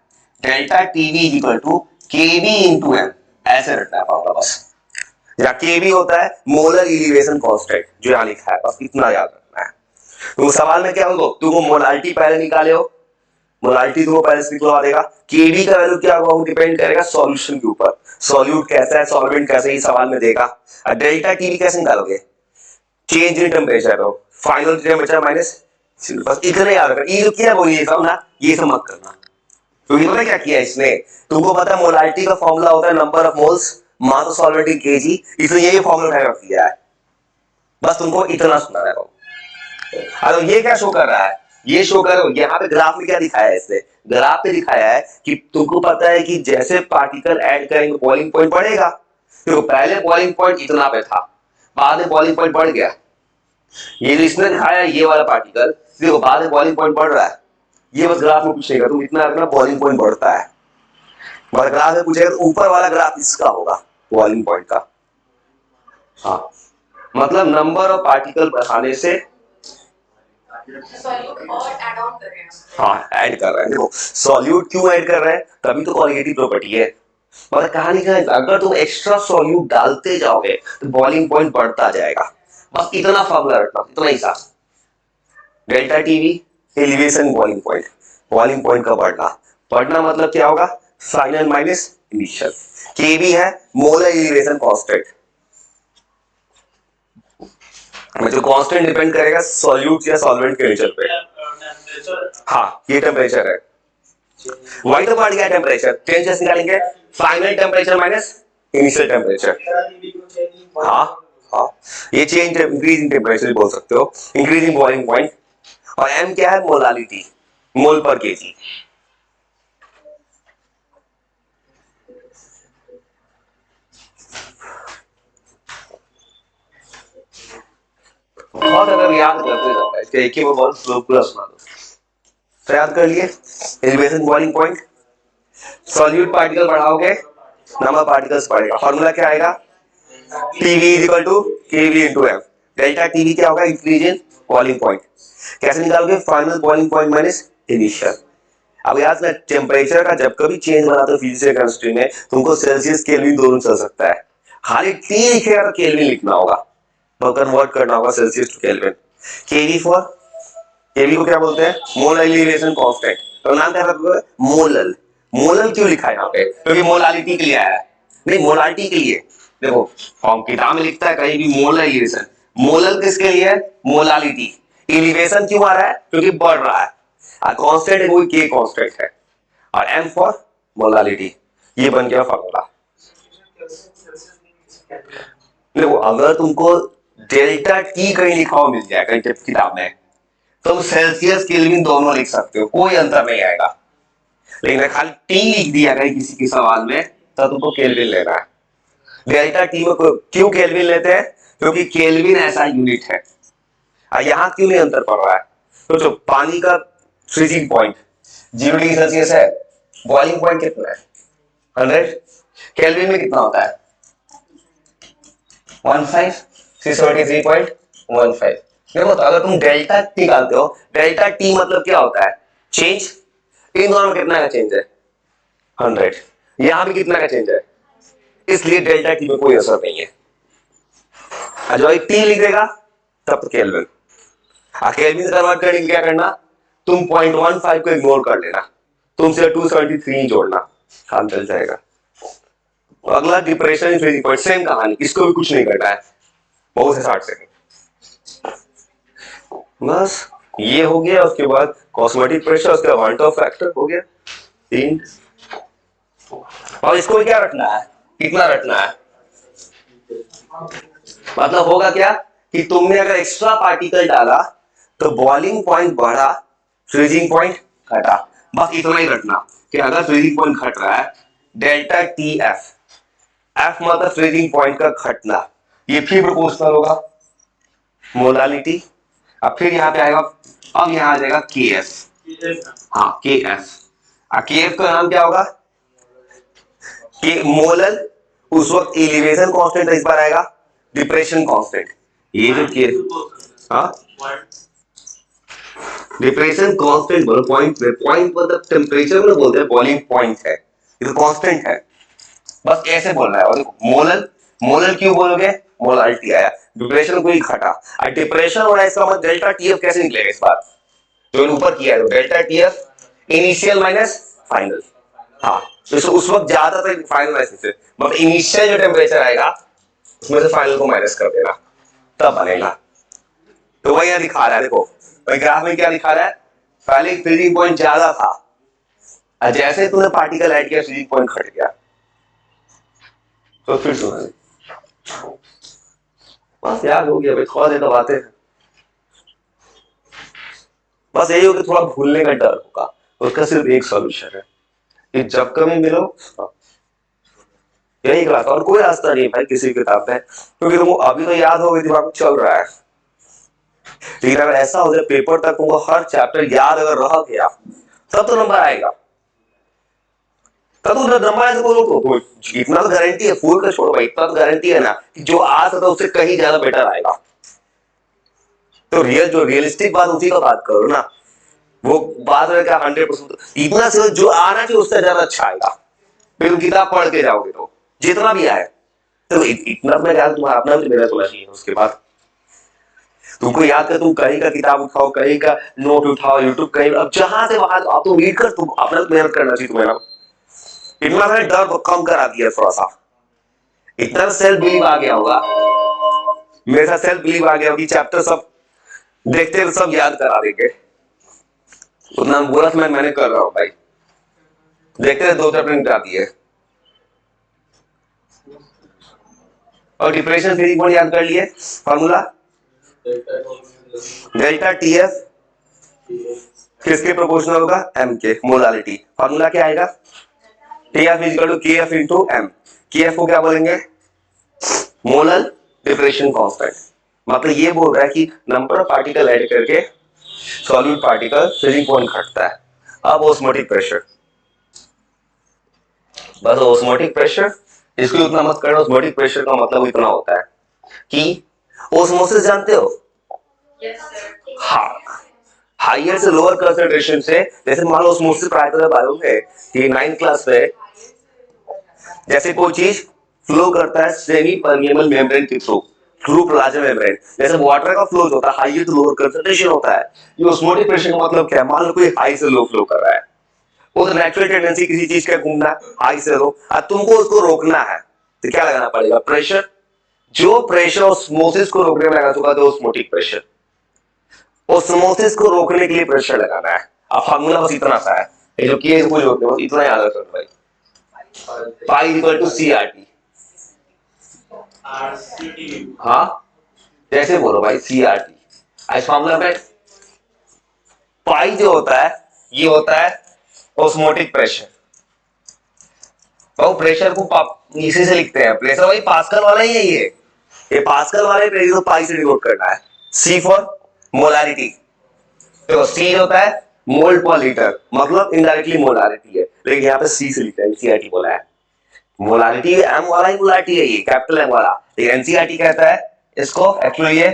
delta TV equal to KV into M, ऐसे रखना है फॉर्मूला बस। या केवी होता है मोलर एलिवेशन कांस्टेंट, जो यहाँ लिखा है, बस इतना याद रखना है। तो सवाल में क्या होगा, तुमको मोलालिटी पहले निकाले हो, मोलालिटी तुमको पहले से निकलवा देगा। केवी का वैल्यू क्या होगा, वो डिपेंड करेगा सॉल्यूशन के ऊपर, सॉल्यूट कैसा है, सॉल्वेंट कैसे, ही सवाल में देगा। डेल्टा टीवी कैसे निकालोगे, चेंज इन टेम्परेचर हो, फाइनल टेम्परेचर माइनस, बस इतना याद रखना। ये जो किया वो ये सब ना, ये सब मत करना। तो ये पता क्या किया इसने, तुमको पता है मोलालिटी का फॉर्मूला होता है number of moles mass of solvent in KG, इसलिए ये फॉर्मूला रख दिया है, बस तुमको इतना सुना है। अरे ये क्या शो कर रहा है, ये शो करो यहाँ पे ग्राफ में क्या दिखाया है इसने, ग्राफ पे दिखाया है कि तुमको पता है कि जैसे पार्टिकल ऐड करेंगे बॉइलिंग पॉइंट बढ़ेगा। तो पहले बॉइलिंग पॉइंट इतना पे था, बाद में बॉइलिंग पॉइंट बढ़ गया। ये जो इसने दिखाया ये वाला पार्टिकल, देखो बाद में बॉइलिंग पॉइंट बढ़ रहा है। ये बस ग्राफ में पूछेगा, तुम इतना रखना बॉइलिंग पॉइंट बढ़ता है, मगर ग्राफ में पूछेगा तो ऊपर वाला ग्राफ इसका होगा बॉइलिंग पॉइंट का। हाँ मतलब नंबर ऑफ पार्टिकल बढ़ाने से, हाँ ऐड कर रहे हैं। देखो सॉल्यूट क्यों ऐड कर रहे हैं, तभी तो कॉलिगेटिव प्रॉपर्टी है। मगर कहानी क्या है, अगर तुम एक्स्ट्रा सॉल्यूट डालते जाओगे तो बॉइलिंग पॉइंट बढ़ता जाएगा। बस इतना फॉर्मूला रखना, इतना ही सा, delta TV elevation boiling point, boiling point का बढ़ना, बढ़ना मतलब क्या होगा, फाइनल माइनस इनिशियल। केवी है मोलर एलिवेशन कांस्टेंट, जो कांस्टेंट डिपेंड करेगा सॉल्यूट या सॉल्वेंट के नेचर पे। हाँ ये टेम्परेचर है, वही तो बढ़ गया टेम्परेचर, चेंज कैसे निकालेंगे, final temperature minus initial temperature. हाँ हाँ ये चेंज इंक्रीजिंग टेम्परेचर बोल सकते हो, इंक्रीजिंग बॉइलिंग पॉइंट। और एम क्या है, मोलालिटी, मोल पर केजी। बहुत अगर याद करते जाता है, एक ही बार स्लो पूरा सुना दो तो याद कर लिए। Elevation boiling point, solute particle बढ़ाओगे नंबर पार्टिकल्स बढ़ेगा, फॉर्मूला क्या आएगा, TV is equal to KV into M. Delta TV क्या होगा, इंक्रीज इन बॉइलिंग पॉइंट। कैसे निकालोगे, final boiling point minus initial. अब याद ना, टेम्परेचर का जब कभी चेंज बनाते हो फिजिक्स या केमिस्ट्री में, तुमको सेल्सियस केल्विन दोनों चल सकता है, खाली टी लिखेगा तो केल्विन लिखना होगा, तो कन्वर्ट करना होगा Celsius to Kelvin. KV for, KV को क्या बोलते हैं, मोलर एलिवेशन कांस्टेंट। तो नाम क्या रखोगे, मोलल। मोलल क्यों लिखा है यहाँ पे, क्योंकि मोलालिटी के लिए आया है, नहीं मोलालिटी के लिए। देखो फॉर्म किताब में लिखता है कहीं भी मोलर एलिवेशन, मोलल किसके लिए है, मोलालिटी। एलिवेशन क्यों आ रहा है, क्योंकि बढ़ रहा है, कांस्टेंट है वो के कांस्टेंट है, और एम फॉर मोलालिटी। ये बन गया फॉर्मूला। देखो अगर तुमको डेल्टा टी कहीं लिखा हुआ मिल जाए कहीं किताब में, तुम सेल्सियस केल्विन दोनों लिख सकते हो, कोई अंतर नहीं आएगा। लेकिन खाली टी लिख दिया कहीं किसी के सवाल में तो तुमको केल्विन लेना है। डेल्टा टी में क्यों केल्विन लेते हैं? क्योंकि केल्विन ऐसा यूनिट है। यहां क्यों नहीं अंतर पड़ रहा है? तो जो पानी का फ्रीजिंग पॉइंट 0 डिग्री सेल्सियस है, बॉइलिंग पॉइंट कितना है? 100। केल्विन में कितना होता है? 15 673.15। देखो तो अगर तुम डेल्टा टी निकालते हो, डेल्टा टी मतलब क्या होता है? चेंज। इन दोनों में कितना का चेंज है? 100। यहां भी कितना का चेंज है? इसलिए डेल्टा टी में कोई असर नहीं है। जो टी लिख देगा तब केल्विन। केल्विन से कन्वर्ट करने के लिए क्या करना? तुम 0.15 को इग्नोर कर लेना, तुमसे 273 जोड़ना, काम चल जाएगा। अगला depression in freezing point, same कहानी, इसको भी कुछ नहीं करना है, बहुत से 60 सेकंड बस। ये हो गया। उसके बाद कॉस्मेटिक प्रेशर, उसके बाद वांट ऑफ फैक्टर हो गया 3। और इसको भी क्या रखना है? कितना रखना है? मतलब होगा क्या कि तुमने अगर एक्स्ट्रा पार्टिकल डाला तो बॉइलिंग पॉइंट बढ़ा, फ्रीजिंग पॉइंट घटा। बस इतना ही रखना कि अगर फ्रीजिंग पॉइंट घट रहा है, डेल्टा टी एफ, एफ मतलब फ्रीजिंग पॉइंट का घटना, ये फिर प्रोपोर्शनल होगा मोलालिटी। अब फिर यहां पे आएगा, अब यहां आ जाएगा के एफ। हाँ के एफ। के एफ का नाम क्या होगा? कि मोलल, उस वक्त एलिवेशन कांस्टेंट, इस बार आएगा डिप्रेशन कांस्टेंट। ये जो के, हाँ डिप्रेशन कांस्टेंट बोलो, पॉइंट पॉइंट मतलब टेम्परेचर में बोलते हैं, बॉइलिंग पॉइंट है, ये तो कांस्टेंट है, बस ऐसे बोलना है। और देखो मोलल, मोलल क्यों बोलोगे? मोलालिटी आया, डिप्रेशन कोई घटा, और डिप्रेशन हो रहा है, इसका मतलब डेल्टा टीएफ कैसे निकलेगा इस बार? जो ऊपर किया है delta TF initial minus final. हाँ तो उस वक्त ज्यादा था फाइनल माइनस से, मतलब इनिशियल जो टेम्परेचर आएगा उसमें से फाइनल को माइनस कर देना, तब बनेगा। तो वही यहां दिखा रहा है, देखो ग्राफ में क्या दिखा रहा है? पहले फ्रीजिंग पॉइंट ज्यादा था, और जैसे तूने पार्टिकल ऐड किया फ्रीजिंग पॉइंट घट गया। तो फिर सुना बस याद हो गया भाई, थोड़ा देर तो बातें हैं, बस यही हो कि थोड़ा भूलने का डर होगा। उसका सिर्फ एक सॉल्यूशन है कि जब कभी मिलो यही क्लास, और कोई रास्ता नहीं भाई किसी किताब में, क्योंकि तुमको अभी तो याद हो गई, दिमाग चल रहा है। लेकिन अगर ऐसा हो जाए पेपर तक तुमको हर चैप्टर याद अगर रह गया, तब तो नंबर आएगा। तब तो नंबर आए तो इतना तो गारंटी है, फूल का छोड़ो भाई, इतना तो गारंटी है ना कि जो आ सकता है उससे कहीं ज्यादा बेटर आएगा। तो जो रियलिस्टिक बात उसी का बात करो ना, वो बात है क्या 100% इतना से जो आना चाहिए उससे ज्यादा अच्छा आएगा। फिर तुम किताब पढ़ के जाओगे तो जितना भी आए, तो इतना अपना याद तुम्हारा अपना भी मेरा होना चाहिए। उसके बाद तुमको याद कर, तुम कहीं का किताब उठाओ, कहीं का नोट उठाओ, यूट्यूब कहीं, अब जहां से वहां आप तुम रीड कर, तुम अपना मेहनत करना चाहिए तुम्हें ना। इतना मैंने डर कम करा दिया थोड़ा सा, इतना सेल्फ बिलीव आ गया होगा मेरे साथ, सेल्फ बिलीव आ गया कि चैप्टर सब देखते सब याद करा देंगे। उतना बोला मैंने कर रहा हूं भाई, देखते 2 चैप्टर निपटा दिए। और डिप्रेशन थ्योरी कौन याद कर लिए? फॉर्मूला डेल्टा टीएफ किसके प्रोपोर्शनल होगा? एम के, मोलालिटी। फॉर्मूला क्या आएगा? TF is equal to KF into M. KF को क्या बोलेंगे? Molal depression constant. मतलब ये बोल रहा है कि नंबर ऑफ पार्टिकल ऐड करके सॉल्यूट पार्टिकल फ्रीजिंग पॉइंट घटता है। अब ऑस्मोटिक प्रेशर, बस ऑस्मोटिक प्रेशर इसको उतना मत करना। ऑस्मोटिक प्रेशर का मतलब इतना होता है कि ऑस्मोसिस जानते हो? हाँ, हायर से लोअर कंसंट्रेशन से, जैसे मान लो ऑस्मोसिस पढ़ाया था बायो में कि 9th क्लास में, जैसे कोई चीज फ्लो करता है सेमी परमिएबल मेम्ब्रेन के थ्रू, थ्रू प्लाज्मा मेम्ब्रेन, जैसे वाटर का फ्लो होता है हाई टू लोअर कंसंट्रेशन होता है। ये ऑस्मोटिक प्रेशर का मतलब क्या है? मान लो कोई हाई से लो फ्लो कर रहा है, वो तो नेचुरल टेंडेंसी किसी चीज का घूमना हाई से लो, अब तुमको उसको रोकना है तो क्या लगाना पड़ेगा? प्रेशर। जो प्रेशर ऑस्मोसिस को रोकने में लगा चुका है ऑस्मोटिक प्रेशर, ऑस्मोसिस को रोकने के लिए प्रेशर लगाना है। अब फार्मूला बस इतना सा है, ये जो किए इसको जोड़ते हो इतना याद रखो भाई, pi equal to C R T. हाँ जैसे बोलो भाई सी आर टी। इस फार्मूला में पाई जो होता है ये होता है ऑस्मोटिक प्रेशर, वो प्रेशर को इसी से लिखते हैं, प्रेशर वही पास्कल वाला ही है ये पास्कल वाले प्रेशर को पाई से डिनोट करना है। सी फॉर मोलारिटी, देखो सी होता है मोल पर लीटर, मतलब इनडायरेक्टली मोलारिटी है, लेकिन यहाँ पे सी से लिखते हैं, एनसीईआरटी बोला है मोलारिटी एम वाला ही मोलारिटी है ये, कैपिटल एम वाला, लेकिन एनसीईआरटी कहता है इसको एक्चुअली ये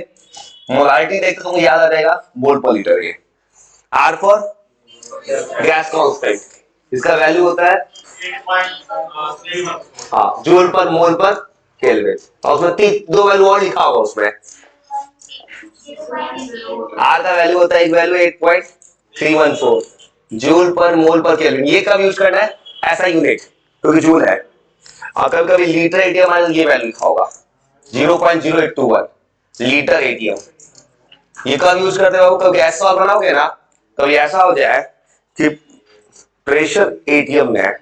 मोलारिटी देखते तुमको याद आ जाएगा मोल पर लीटर। ये आर फॉर गैस कांस्टेंट, इसका वैल्यू होता है हाँ जूल पर मोल पर केल्विन, और उसमें दो वैल्यू और लिखा होगा उसमें। आर का वैल्यू होता है एक वैल्यू 8.314 जूल पर मोल पर केल्विन। ये कब यूज करना है ऐसा यूनिट क्योंकि जूल है, और कभी कभी लीटर एटीएम आए ये वैल्यू लिखा होगा 0.0821 लीटर एटीएम। ये कब यूज करते हो, कभी गैस सॉल्व बनाओगे ना, कभी ऐसा हो जाए कि प्रेशर एटीएम में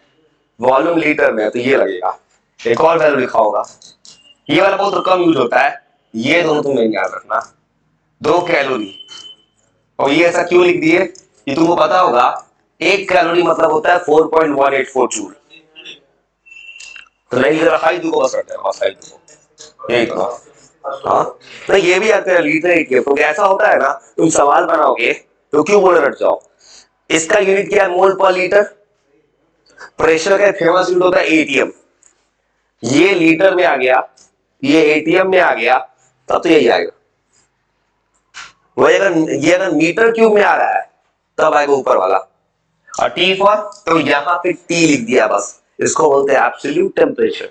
वॉल्यूम लीटर में, तो ये लगेगा एक और वैल्यू लिखा होगा, ये वाला बहुत कम यूज होता है, ये दोनों तुम्हें याद रखना 2 कैलोरी। और ये ऐसा क्यों लिख दिए कि तुमको पता होगा 1 कैलोरी मतलब होता है 4.184 जूल, तो नहीं रखा ही तुमको बस रखते हैं बस यही तो। हाँ तो ये भी आते हैं लीटर एटीएम, तो ऐसा होता है ना तुम सवाल बनाओगे तो क्यों बोले रट जाओ, इसका यूनिट क्या है मोल पर लीटर, प्रेशर का फेमस यूनिट होता है एटीएम, ये लीटर में आ गया ये एटीएम में आ गया तब तो यही आएगा। वही अगर मीटर क्यूब में आ रहा है तब आएगा ऊपर वाला। और टी फॉर, तो यहां पे टी लिख दिया बस, इसको बोलते हैं एब्सोल्यूट टेम्परेचर।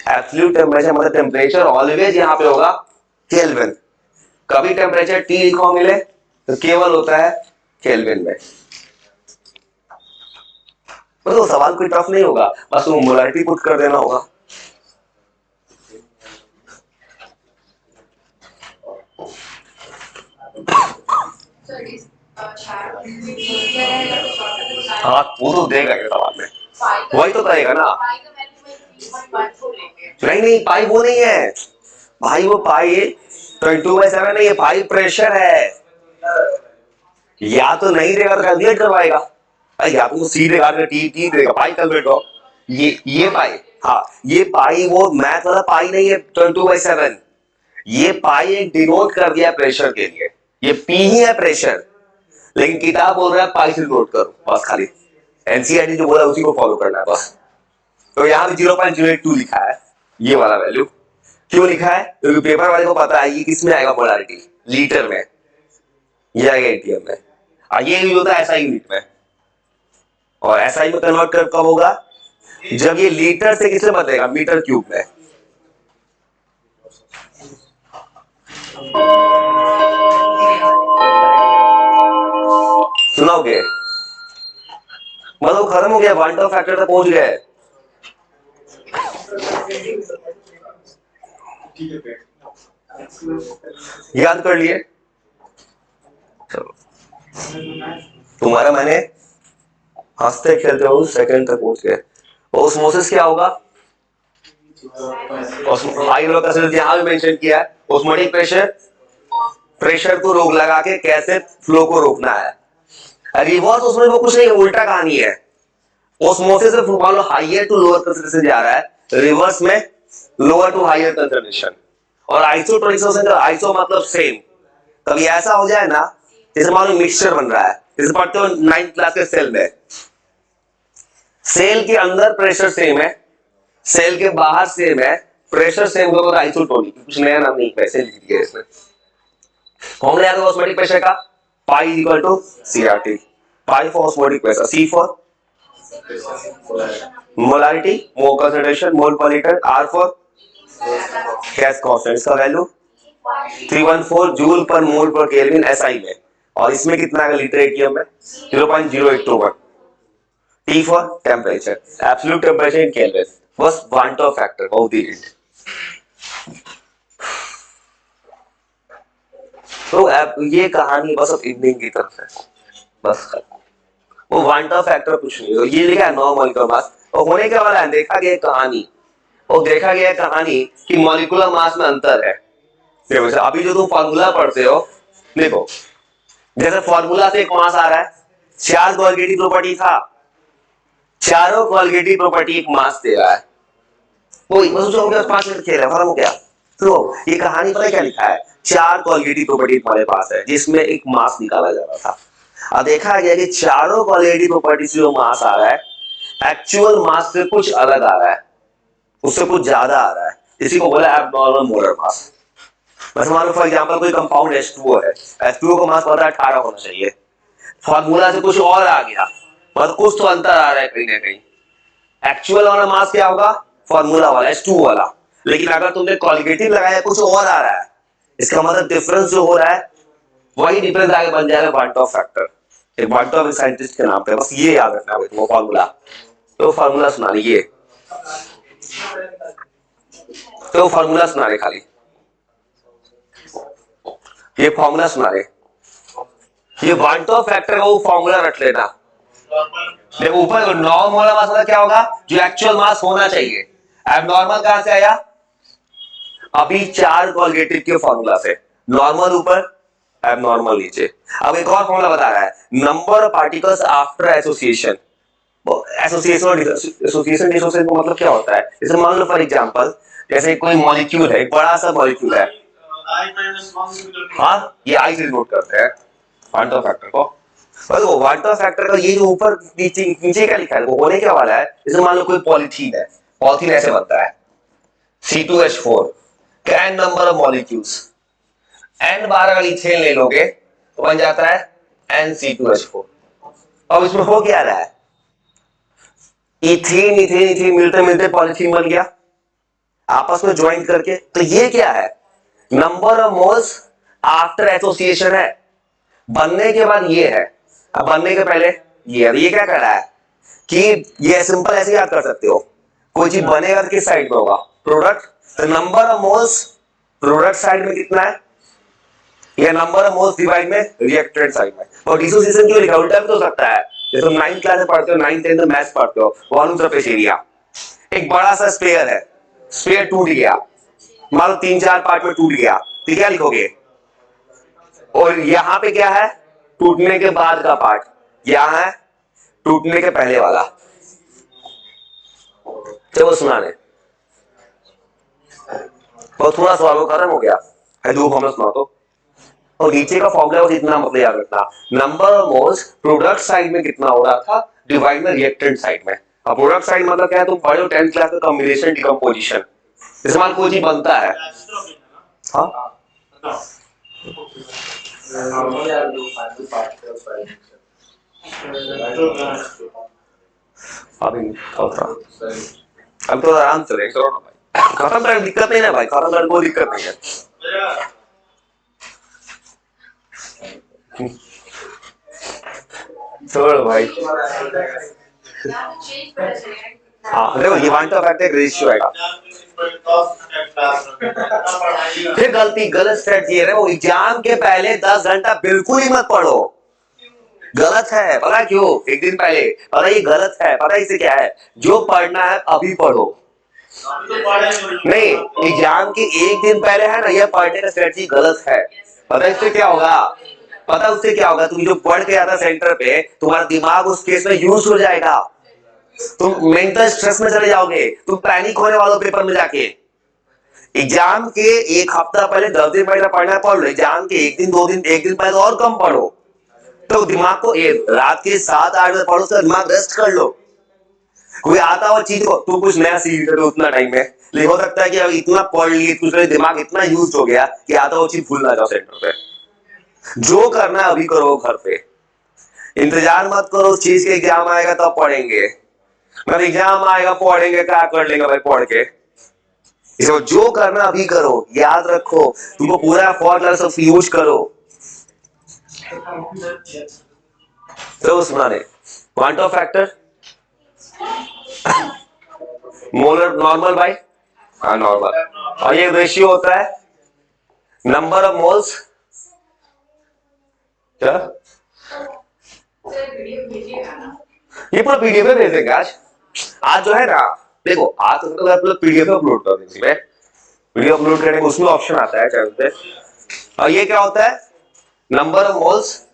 एब्सोल्यूट टेम्परेचर मतलब टेम्परेचर ऑलवेज यहां पे होगा केल्विन, कभी टेम्परेचर टी लिखो मिले तो केवल होता है केल्विन में। तो सवाल कोई टफ नहीं होगा, बस वो मोलारिटी पुट कर देना होगा। हाँ वो तो देगा ये सवाल में, वही तो करेगा ना। नहीं नहीं पाई वो नहीं है भाई, वो पाई 22/7 नहीं है, पाई प्रेशर है। या तो नहीं देगा तो कैलकुलेट करवाएगा, या तो सी देगा टी टी देगा, पाई कैलकुलेट हो। ये पाई, हाँ ये पाई वो मैथ वाला पाई नहीं है 22/7, ये पाई एक डिनोट कर दिया प्रेशर के लिए, ये पी ही है प्रेशर, लेकिन किताब बोल रहा है पाई से डिनोट करो बस, खाली एनसीईआरटी जो बोला उसी को फॉलो करना है बस। तो यहाँ पे 0.082 लिखा है, ये वाला वैल्यू क्यों लिखा है क्योंकि पेपर वाले को पता है ये किस में आएगा मोलारिटी, लीटर में, ये आएगा एटीएम में, और ये यूज होता है एसआई यूनिट में। और एसआई में कन्वर्ट कर कब होगा, जब ये लीटर से किसमें बदलेगा मीटर क्यूब में। सुनाओगे मतलब खत्म हो गया, वन टॉप फैक्टर तक पहुंच गए। याद कर लिए, चलो तुम्हारा मैंने हंसते खेलते हो सेकंड तक पहुंच गए। ओस्मोसिस क्या होगा, यहां भी मेंशन किया है, ओस्मोटिक प्रेशर, प्रेशर को रोक लगा के कैसे फ्लो को रोकना है। रिवर्स उसमें वो कुछ नहीं, उल्टा कहानी है। ओस्मोसिस से मान लो हाइयर टू लोअर कंसंट्रेशन जा रहा है, रिवर्स में लोअर टू हाइयर कंसंट्रेशन। और आइसोटोनिक का आइसो मतलब सेम, कभी ऐसा हो जाए ना जैसे मान लो मिक्सचर बन रहा है, जैसे पढ़ते हो 9th क्लास के सेल में, सेल के अंदर प्रेशर सेम है, सेल के बाहर सेम है, प्रेशर सेम होगा तो आइसोटोनिक, कुछ नया नाम नहीं, वैसे लिख दिया इसमें। फॉर्मूला याद है ऑस्मोटिक प्रेशर का, pi equal to CRT, pi for osmotic pressure, C for molarity mole concentration mole per litre, R for gas constant, इसका वैल्यू 314 जूल पर मोल पर केल्विन एसआई में, और इसमें कितना है लीटर एटीएम में 0.0821। T for temperature, absolute temperature in Kelvin, बस one top factor of the heat. तो ये कहानी बस अब इवनिंग की तरफ है, बस वो वन टॉप फैक्टर कुछ नहीं है, ये लिखा है 9 मॉलिक्यूलर मास, और होने के वाला है देखा गया कहानी, और देखा गया कहानी कि मॉलिक्यूलर मास में अंतर है। देखो अभी जो तुम फॉर्मूला पढ़ते हो, देखो जैसे फॉर्मूला से एक मास आ रहा है, चार्ज गोल्गिटी प्रॉपर्टी था, चारों कोलिगेटिव प्रॉपर्टी एक मास दे रहा है। वही बस जो हो गया 5 मिनट खेल रहा है, खत्म हो गया। तो ये कहानी पर क्या लिखा है, 4 कोलिगेटिव प्रॉपर्टी हमारे पास है जिसमें एक मास निकाला जा रहा था। अब देखा गया कि चारों कोलिगेटिव प्रॉपर्टी से जो मास आ रहा है एक्चुअल मास से कुछ अलग आ रहा है, उससे कुछ ज्यादा आ रहा है, इसी को बोला एब्नॉर्मल मोलर मास। बस मान लो फॉर एग्जांपल कोई कंपाउंड H2O है, H2O का मास पता है 18 होना चाहिए, फॉर्मूला से कुछ और आ गया, मतलब कुछ तो अंतर आ रहा है कहीं ना कहीं। एक्चुअल वाला मास क्या होगा, फॉर्मूला वाला H2O वाला, लेकिन अगर तुमने कोलिगेटिव लगाया कुछ और आ रहा है, इसका मतलब डिफरेंस जो हो रहा है वही डिफरेंस आगे बन जाएगा वाल्टॉफ फैक्टर। एक वाल्टॉफ साइंटिस्ट के नाम पे, बस ये याद रखना है वो फॉर्मूला। तो फॉर्मूला सुना लीजिए, तो फॉर्मूला सुना रहे, खाली ये फॉर्मूला सुना रहे, ये वाल्टॉफ फैक्टर का वो फॉर्मूला रख लेना। देखो ऊपर नॉर्मल वाला मास मतलब क्या होगा, जो एक्चुअल मास होना चाहिए। एबनॉर्मल कहां से आया, अभी 4 कोलिगेटिव के फॉर्मूला से, नॉर्मल ऊपर एबनॉर्मल नीचे। अब एक और फॉर्मूला बता रहा है, number of particles after association. Association dissociation का मतलब क्या होता है, जैसे मान लो फॉर एग्जांपल जैसे कोई मॉलिक्यूल है, एक बड़ा सा मॉलिक्यूल है, हाँ ये आई से नोट करते हैं वाल्टॉफ फैक्टर को। वो वाल्टॉफ फैक्टर का ये जो ऊपर नीचे नीचे क्या लिखा है वो होने क्या वाला है, जैसे मान लो कोई पॉलीथीन है, पॉलीथीन ऐसे बनता है C2H4 का n number of molecules, n 12 वाली इथेन ले लोगे तो बन जाता है NC2H4। अब इसमें हो क्या रहा है, इथेन इथेन इथेन मिलते मिलते पॉलीथीन बन गया आपस में ज्वाइन करके। तो ये क्या है, number of moles after association है, बनने के बाद ये है, अब बनने के पहले ये है। ये क्या कर रहा है कि ये सिंपल ऐसे याद कर सकते हो, कोई चीज बनेगा किस साइड में होगा, प्रोडक्ट, तो number of moles product side में कितना है, या नंबर ऑफ मोल्स डिवाइड में रिएक्टेंट साइड में। और डिसोसिएशन क्यों लिखा, उल्टा भी तो हो सकता है, जैसे तुम 9th क्लास में पढ़ते हो, 9th 10th मैथ्स पढ़ते हो, वॉल्यूम सरफेस एरिया, एक बड़ा सा स्फीयर है, स्फीयर टूट गया, मान लो 3-4 पार्ट में टूट गया, तो क्या लिखोगे, और यहां पे क्या है, टूटने के बाद का पार्ट, यहां है टूटने के पहले वाला। चलो सुनाने और थोड़ा सवाल को खत्म हो गया है, दो फॉर्मूला सुना तो। और नीचे का फॉर्मूला बस इतना मतलब याद रखना, number of moles product side में कितना हो रहा था डिवाइड में रिएक्टेंट साइड में। अब प्रोडक्ट साइड मतलब क्या है, तुम पढ़े हो 10th क्लास में कॉम्बिनेशन डिकम्पोजिशन, जैसे मान कोई चीज बनता है, हाँ अब तो आराम से देख करो ना भाई, खत्म कर, दिक्कत नहीं ना भाई, खत्म कर, कोई दिक्कत नहीं है। छोड़ भाई, हाँ देखो ये वाल्टॉफ फैक्टर एक रेशियो आएगा। फिर गलती, गलत स्ट्रेटजी है वो, एग्जाम के पहले 10 घंटा बिल्कुल ही मत पढ़ो, गलत है, पता क्यों, एक दिन पहले पता ये गलत है, पता इससे क्या है, जो पढ़ना है अभी पढ़ो, नहीं एग्जाम के एक दिन पहले है ना, यह पढ़ने का स्ट्रेटजी गलत है। पता इससे क्या होगा, पता उससे क्या होगा, तुम जो पढ़ के आता सेंटर पे, तुम्हारा दिमाग उस केस में यूज हो जाएगा, तुम मेंटल स्ट्रेस में चले जाओगे, तुम पैनिक होने वालों पेपर में जाके। एग्जाम के एक हफ्ता पहले 10 दिन पहले पढ़ना पढ़ लो, एग्जाम के एक दिन 2 दिन, एक दिन पहले और कम पढ़ो, तो दिमाग को रात के 7-8 बजे पढ़ो, तो दिमाग रेस्ट कर लो। कोई आता हुआ चीज को तुम कुछ नया सीख रहे हो उतना टाइम में, लेकिन हो सकता है कि अब इतना पढ़ लिए कुछ दिमाग इतना यूज हो गया कि आता हुआ चीज भूल ना जाओ सेंटर पे। जो करना है अभी करो घर पे, इंतजार मत करो उस चीज के एग्जाम आएगा तब तो पढ़ेंगे, मतलब एग्जाम आएगा पढ़ेंगे, क्या कर लेंगे भाई पढ़ के। इसको जो करना अभी करो, याद रखो, तुमको पूरा फॉर्मूला सब यूज करो। तो सुनाने quantum factor molar normal by, हाँ नॉर्मल, और ये रेशियो होता है नंबर ऑफ मोल्स, क्या ये पूरा पीडीएफ में भेज देंगे आज जो है ना, देखो आज तो पीडीएफ अपलोड कर देंगे, वीडियो अपलोड करने में उसमें ऑप्शन आता है चैनल पे, और ये क्या होता है नंबर ऑफ मोल्स